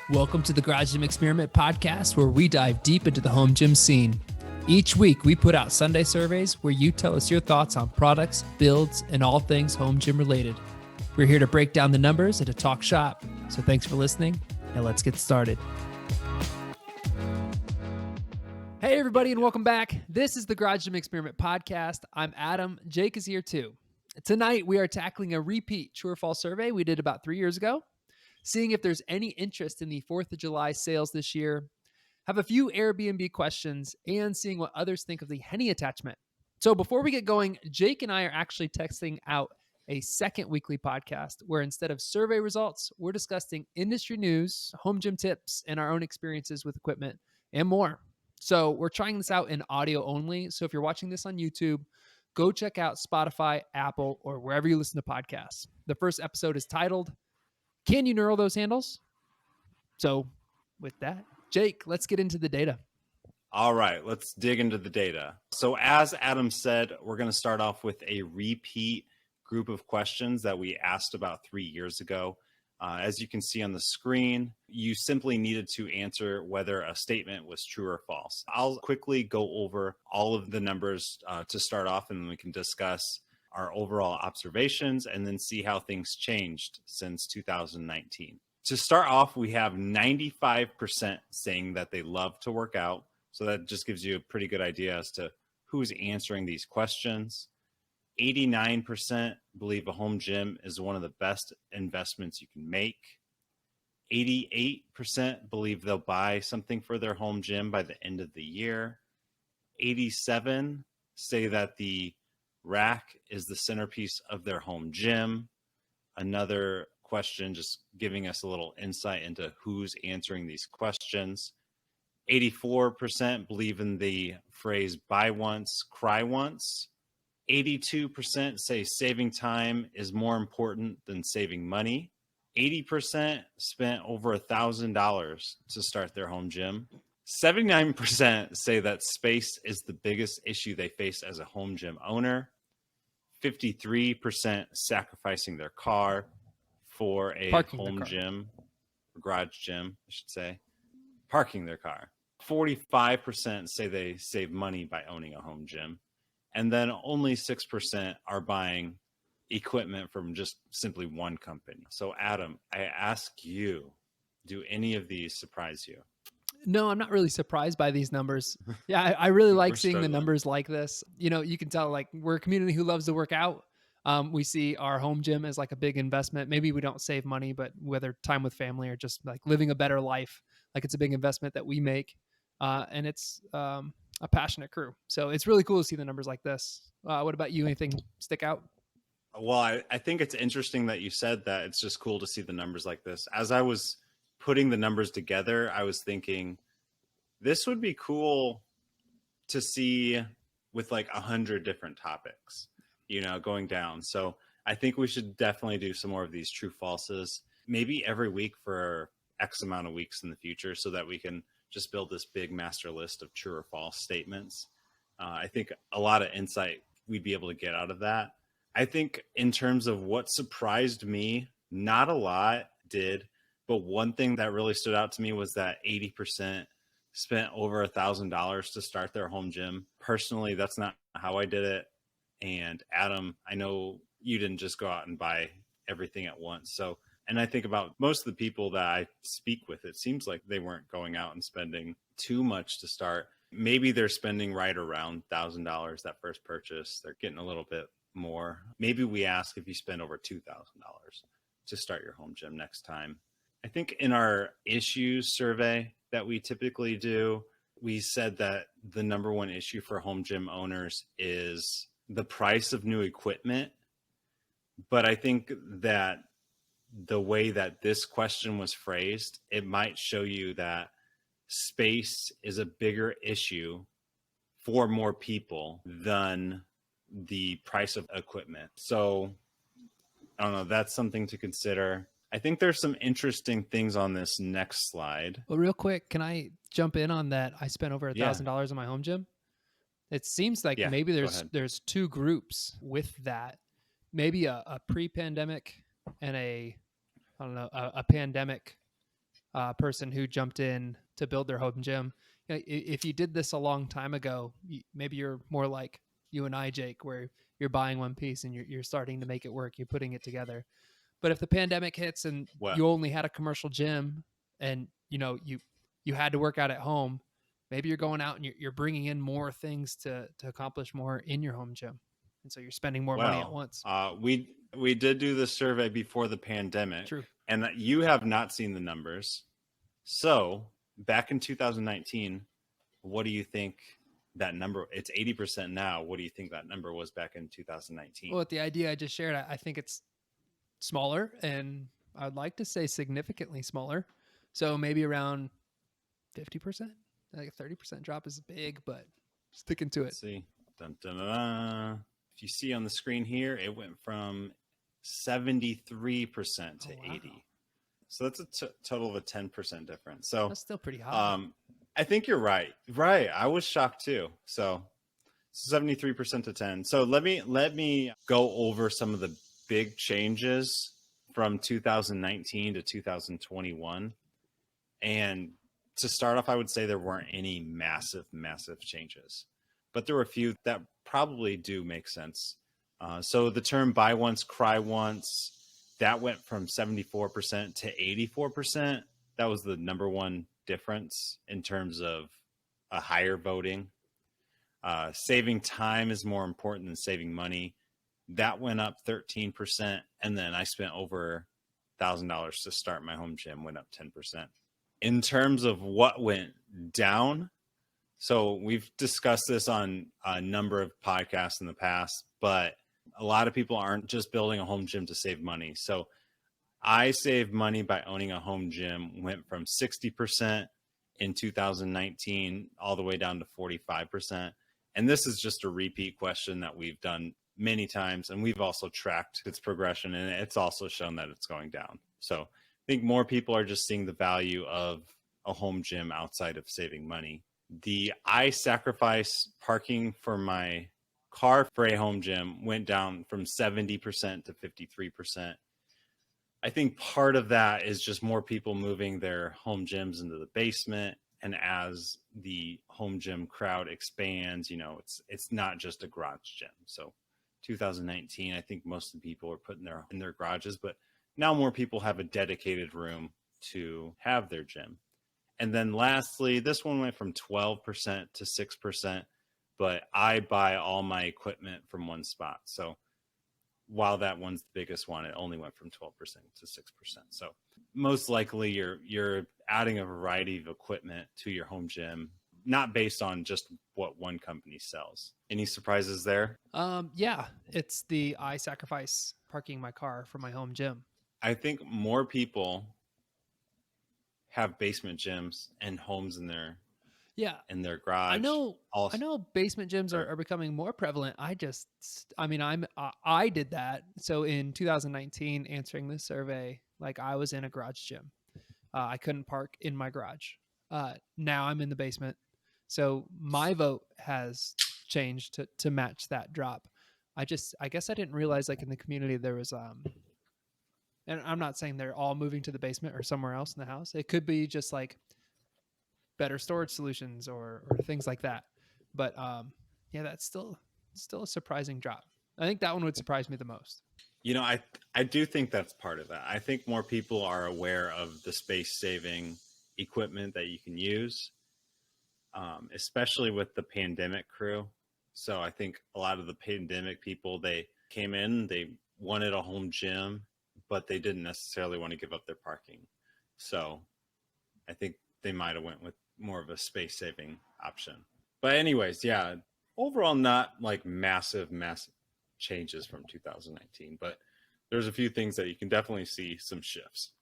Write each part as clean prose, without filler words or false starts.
Welcome to the Garage Gym Experiment podcast, where we dive deep into the home gym scene. Each week, we put out Sunday surveys where you tell us your thoughts on products, builds, and all things home gym related. We're here to break down the numbers and to talk shop. So thanks for listening, and let's get started. Hey, everybody, and welcome back. This is the Garage Gym Experiment podcast. I'm Adam. Jake is here too. Tonight, we are tackling a repeat true or false survey we did about 3 years ago, seeing if there's any interest in the 4th of July sales this year, have a few Airbnb questions, and seeing what others think of the Henny Attachment. So before we get going, Jake and I are actually testing out a second weekly podcast where instead of survey results, we're discussing industry news, home gym tips, and our own experiences with equipment and more. So we're trying this out in audio only. So if you're watching this on YouTube, go check out Spotify, Apple, or wherever you listen to podcasts. The first episode is titled, Can You Knurl Those Handles? So with that, Jake, let's get into the data. All right, let's dig into the data. So as Adam said, we're going to start off with a repeat group of questions that we asked about 3 years ago. As you can see on the screen, you simply needed to answer whether a statement was true or false. I'll quickly go over all of the numbers to start off, and then we can discuss our overall observations and then see how things changed since 2019. To start off, we have 95% saying that they love to work out. So that just gives you a pretty good idea as to who's answering these questions. 89% believe a home gym is one of the best investments you can make. 88% believe they'll buy something for their home gym by the end of the year. 87% say that the rack is the centerpiece of their home gym. Another question just giving us a little insight into who's answering these questions. 84% believe in the phrase buy once, cry once. 82% say saving time is more important than saving money. 80% spent over $1,000 to start their home gym. 79% say that space is the biggest issue they face as a home gym owner. 53% sacrificing their car for a home gym, or garage gym, I should say. Parking their car. 45% say they save money by owning a home gym. And then only 6% are buying equipment from just simply one company. So Adam, I ask you, do any of these surprise you? No, I'm not really surprised by these numbers. Yeah, I really like seeing the numbers like this. You know, you can tell like we're a community who loves to work out. We see our home gym as like a big investment. Maybe we don't save money, but whether time with family or just like living a better life, like it's a big investment that we make. And it's a passionate crew. So it's really cool to see the numbers like this. What about you? Anything stick out? Well, I think it's interesting that you said that. It's just cool to see the numbers like this. As I was putting the numbers together, I was thinking this would be cool to see with like 100 different topics, you know, going down. So I think we should definitely do some more of these true falses, maybe every week for X amount of weeks in the future, so that we can just build this big master list of true or false statements. I think a lot of insight we'd be able to get out of that. I think in terms of what surprised me, not a lot did, but one thing that really stood out to me was that 80% spent over $1,000 to start their home gym. Personally, that's not how I did it. And Adam, I know you didn't just go out and buy everything at once. And I think about most of the people that I speak with, it seems like they weren't going out and spending too much to start. Maybe they're spending right around $1,000 that first purchase. They're getting a little bit more. Maybe we ask if you spend over $2,000 to start your home gym next time. I think in our issues survey that we typically do, we said that the number one issue for home gym owners is the price of new equipment. But I think that the way that this question was phrased, it might show you that space is a bigger issue for more people than the price of equipment. So I don't know, that's something to consider. I think there's some interesting things on this next slide. Well, real quick, can I jump in on that? I spent over $1,000 on my home gym. It seems like maybe there's two groups with that. Maybe a pre-pandemic and a I don't know, a pandemic person who jumped in to build their home gym. If you did this a long time ago, maybe you're more like you and I, Jake, where you're buying one piece and you're starting to make it work. You're putting it together. But if the pandemic hits and Well, you only had a commercial gym and you had to work out at home, maybe you're going out and you're bringing in more things to accomplish more in your home gym, and so you're spending more money at well, once. we did do the survey before the pandemic, True. and that you have not seen the numbers. So back in 2019, what do you think that number? It's 80% now. What do you think that number was back in 2019? Well, with the idea I just shared, I think it's smaller, and I'd like to say significantly smaller. So maybe around 50%. Like a 30% drop is big, but sticking to it. Let's see. Dun, dun, dun, dun. If you see on the screen here, it went from 73% to 80. So that's a total of a 10% difference. So that's still pretty high. I think you're right. Right. I was shocked too. So 73% to 10. So let me go over some of the big changes from 2019 to 2021. And to start off, I would say there weren't any massive changes, but there were a few that probably do make sense. So the term buy once, cry once, that went from 74% to 84%. That was the number one difference in terms of a higher voting. Saving time is more important than saving money. That went up 13%. And then I spent over $1,000 to start my home gym, went up 10%. In terms of what went down, so we've discussed this on a number of podcasts in the past, but a lot of people aren't just building a home gym to save money. So I saved money by owning a home gym, went from 60% in 2019 all the way down to 45%. And this is just a repeat question that we've done many times, and we've also tracked its progression, and it's also shown that it's going down. So I think more people are just seeing the value of a home gym outside of saving money. I sacrifice parking for my car for a home gym went down from 70% to 53%. I think part of that is just more people moving their home gyms into the basement. And as the home gym crowd expands, it's not just a garage gym. So 2019, I think most of the people are putting in their garages, but now more people have a dedicated room to have their gym. And then lastly, this one went from 12% to 6%, but I buy all my equipment from one spot. So while that one's the biggest one, it only went from 12% to 6%. So most likely you're adding a variety of equipment to your home gym, not based on just what one company sells. Any surprises there? Yeah, it's I sacrifice parking my car for my home gym. I think more people have basement gyms and homes in their garage. I know basement gyms are becoming more prevalent. I did that. So in 2019, answering this survey, like I was in a garage gym. I couldn't park in my garage. Now I'm in the basement. So my vote has changed to match that drop. I guess I didn't realize like in the community there was and I'm not saying they're all moving to the basement or somewhere else in the house. It could be just like better storage solutions or things like that. But yeah, that's still a surprising drop. I think that one would surprise me the most. I do think that's part of that. I think more people are aware of the space saving equipment that you can use, especially with the pandemic crew. So I think a lot of the pandemic people, they came in, they wanted a home gym, but they didn't necessarily want to give up their parking. So I think they might have went with more of a space saving option. But anyways, yeah, overall not like massive changes from 2019, but there's a few things that you can definitely see some shifts.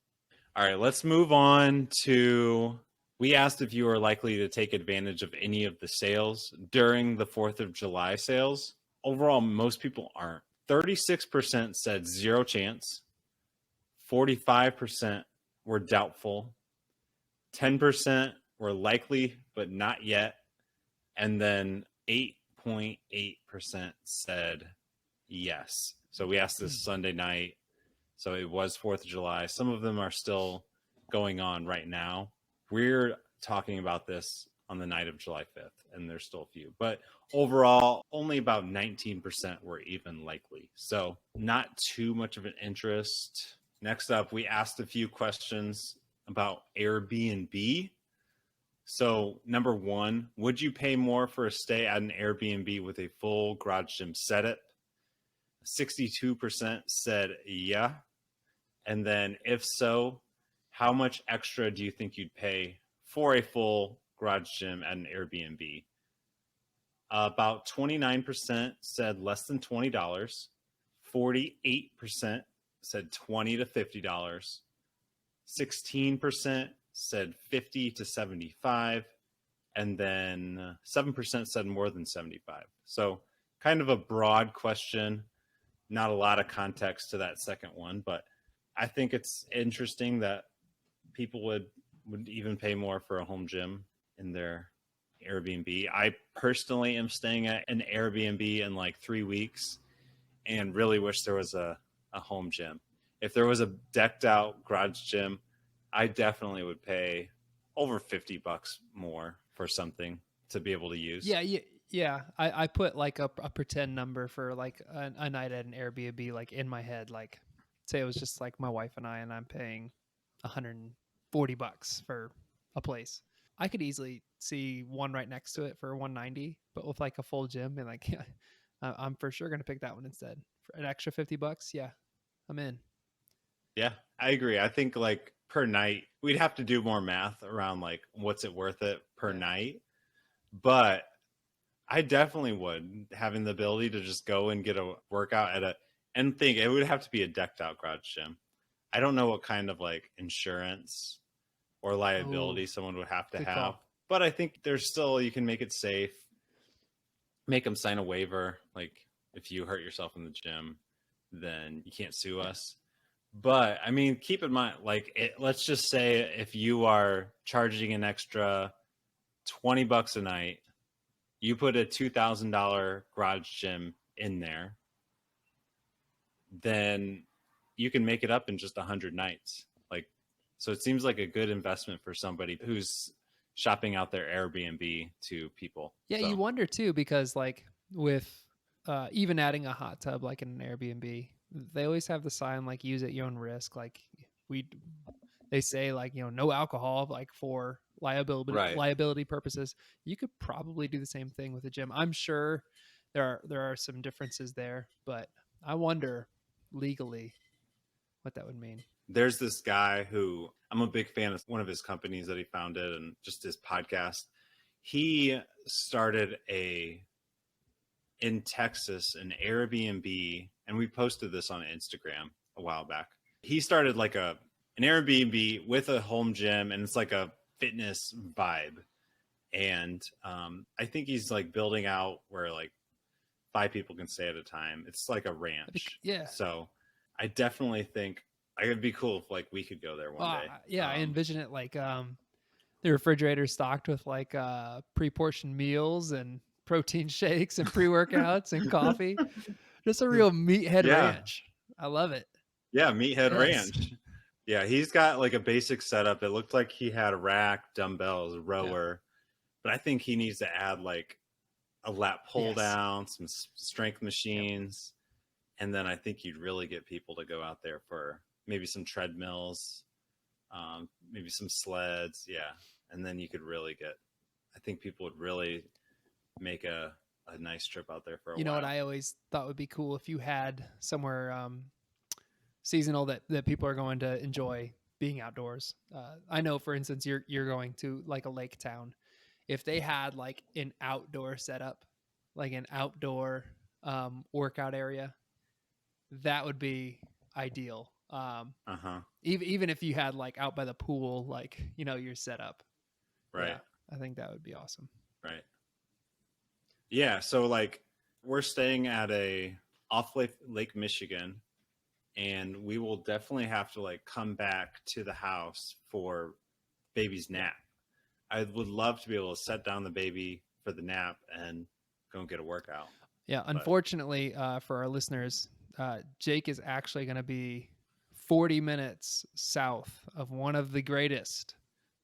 All right, let's move on to, we asked if you were likely to take advantage of any of the sales during the 4th of July sales. Overall, most people aren't. 36% said zero chance. 45% were doubtful. 10% were likely, but not yet. And then 8.8% said yes. So we asked this Sunday night. So it was 4th of July. Some of them are still going on right now. We're talking about this on the night of July 5th, and there's still a few. But overall, only about 19% were even likely. So not too much of an interest. Next up, we asked a few questions about Airbnb. So, number one, would you pay more for a stay at an Airbnb with a full garage gym setup? 62% said yeah. And then, if so, how much extra do you think you'd pay for a full garage gym at an Airbnb? About 29% said less than $20. 48% said $20 to $50. 16% said 50 to 75, and then 7% said more than 75. So kind of a broad question, not a lot of context to that second one, but I think it's interesting that people would even pay more for a home gym in their Airbnb. I personally am staying at an Airbnb in like 3 weeks and really wish there was a home gym. If there was a decked out garage gym, I definitely would pay over $50 more for something to be able to use. Yeah. I put like a pretend number for like a night at an Airbnb, like in my head, like say it was just like my wife and I'm paying $140 for a place. I could easily see one right next to it for 190, but with like a full gym and like, yeah, I'm for sure going to pick that one instead for an extra $50. Yeah, I'm in. Yeah, I agree. I think like per night, we'd have to do more math around like what's it worth it per night. But I definitely would, having the ability to just go and get a workout and think it would have to be a decked out garage gym. I don't know what kind of like insurance or liability someone would have to have, call. but I think there's still, you can make it safe, make them sign a waiver. Like if you hurt yourself in the gym, then you can't sue us. But I mean, keep in mind, like let's just say if you are charging an extra $20 a night, you put a $2,000 garage gym in there, then you can make it up in just 100 nights. Like, so it seems like a good investment for somebody who's shopping out their Airbnb to people. Yeah, so. You wonder too, because like with even adding a hot tub like in an Airbnb, they always have the sign like use at your own risk. Like they say like no alcohol, like for liability purposes. You could probably do the same thing with a gym. I'm sure there are some differences there, but I wonder legally what that would mean. There's this guy who I'm a big fan of, one of his companies that he founded and just his podcast. He started in Texas an Airbnb, and we posted this on Instagram a while back. He started like an Airbnb with a home gym, and it's like a fitness vibe. And I think he's like building out where like 5 people can stay at a time. It's like a ranch. Yeah. So I definitely think it'd be cool if like we could go there one day. Yeah, I envision it like the refrigerator stocked with like pre-portioned meals and protein shakes and pre-workouts and coffee. Just a real meathead ranch. I love it. Yeah, Meathead Ranch. Yeah, he's got like a basic setup. It looked like he had a rack, dumbbells, a rower, but I think he needs to add like a lat pull down, some strength machines, and then I think you'd really get people to go out there for maybe some treadmills, maybe some sleds, and then you could really I think people would really make a nice trip out there for a while. You know what I always thought would be cool if you had somewhere seasonal that people are going to enjoy being outdoors. I know, for instance, you're going to like a lake town. If they had like an outdoor setup, like an outdoor workout area, that would be ideal. Even if you had like out by the pool, like your setup, right? Yeah, I think that would be awesome. Right. Yeah. So like we're staying at off Lake Michigan, and we will definitely have to like come back to the house for baby's nap. I would love to be able to set down the baby for the nap and go and get a workout. Yeah. Unfortunately, for our listeners, Jake is actually going to be 40 minutes south of one of the greatest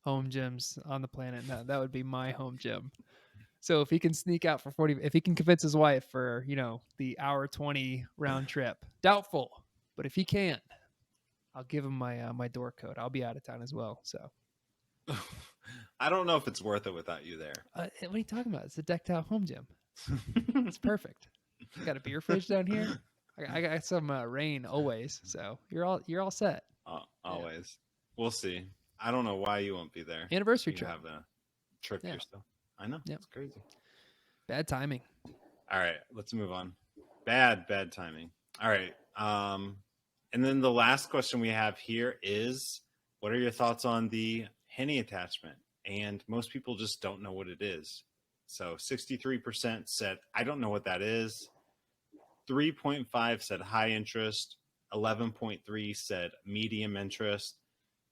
home gyms on the planet. No, that would be my home gym. So if he can sneak out for 40, if he can convince his wife for, the hour 20 round trip, doubtful, but if he can, I'll give him my door code. I'll be out of town as well. So I don't know if it's worth it without you there. what are you talking about? It's a decked out home gym. It's perfect. I got a beer fridge down here. I got some rain always. So you're all set. Always. We'll see. I don't know why you won't be there. Anniversary You trip. have a trip yourself. I know. Yep. It's crazy. Bad timing. All right, let's move on. Bad timing. All right. And then the last question we have here is, what are your thoughts on the Henny attachment? And most people just don't know what it is. So 63% said, I don't know what that is. 3.5 said high interest. 11.3 said medium interest.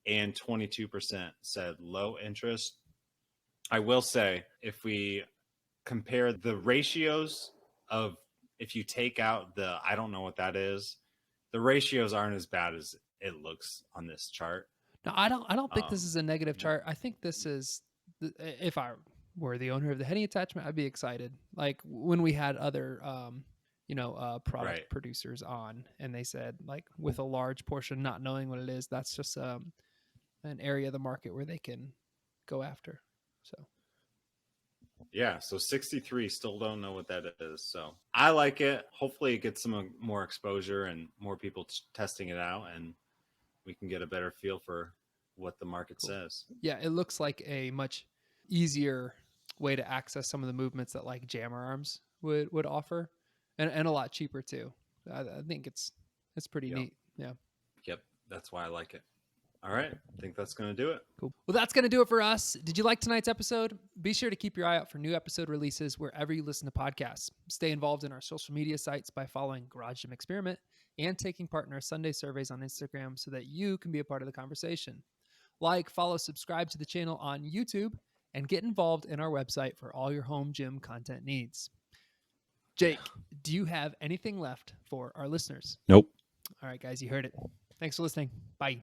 And 22% said low interest. I will say, if we compare the ratios of, if you take out the I don't know what that is, the ratios aren't as bad as it looks on this chart. No, I don't think this is a negative chart. I think this is, if I were the owner of the Henny attachment, I'd be excited. Like when we had other, product producers on, and they said, like, with a large portion not knowing what it is, that's just an area of the market where they can go after. So yeah, so 63 still don't know what that is. So I like it. Hopefully it gets some more exposure and more people testing it out, and we can get a better feel for what the market says. Yeah, it looks like a much easier way to access some of the movements that like jammer arms would offer, and a lot cheaper too. I think it's pretty neat. Yeah. Yep, that's why I like it. All right, I think that's going to do it. Cool. Well, that's going to do it for us. Did you like tonight's episode? Be sure to keep your eye out for new episode releases wherever you listen to podcasts. Stay involved in our social media sites by following Garage Gym Experiment and taking part in our Sunday surveys on Instagram so that you can be a part of the conversation. Like, follow, subscribe to the channel on YouTube, and get involved in our website for all your home gym content needs. Jake, do you have anything left for our listeners? Nope. All right, guys, you heard it. Thanks for listening. Bye.